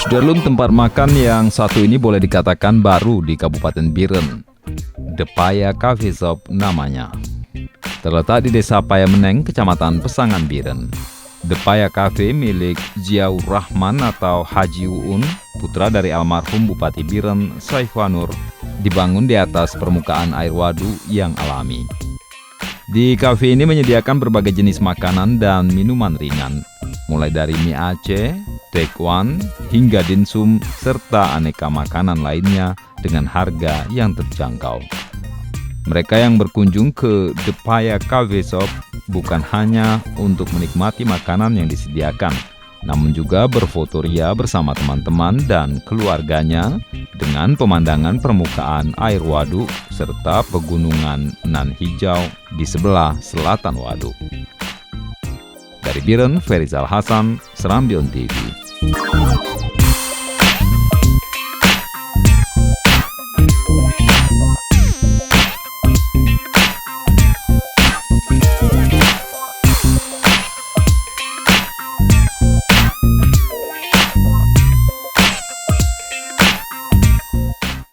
Sudarlun, tempat makan yang satu ini boleh dikatakan baru di Kabupaten Biren. Depaya Cafe Shop namanya. Terletak di Desa Payameneng, Kecamatan Pesangan Biren. Depaya Cafe milik Ziaur Rahman atau Haji Uun, putra dari almarhum Bupati Biren Saifanur, dibangun di atas permukaan air waduk yang alami. Di kafe ini menyediakan berbagai jenis makanan dan minuman ringan, mulai dari mie Aceh, tekwan, hingga dimsum, serta aneka makanan lainnya dengan harga yang terjangkau. Mereka yang berkunjung ke Depaya Cafe Shop bukan hanya untuk menikmati makanan yang disediakan, namun juga berfotoria bersama teman-teman dan keluarganya dengan pemandangan permukaan air waduk serta pegunungan nan hijau di sebelah selatan waduk. Dari Biren, Ferizal Hasan, Serambion TV.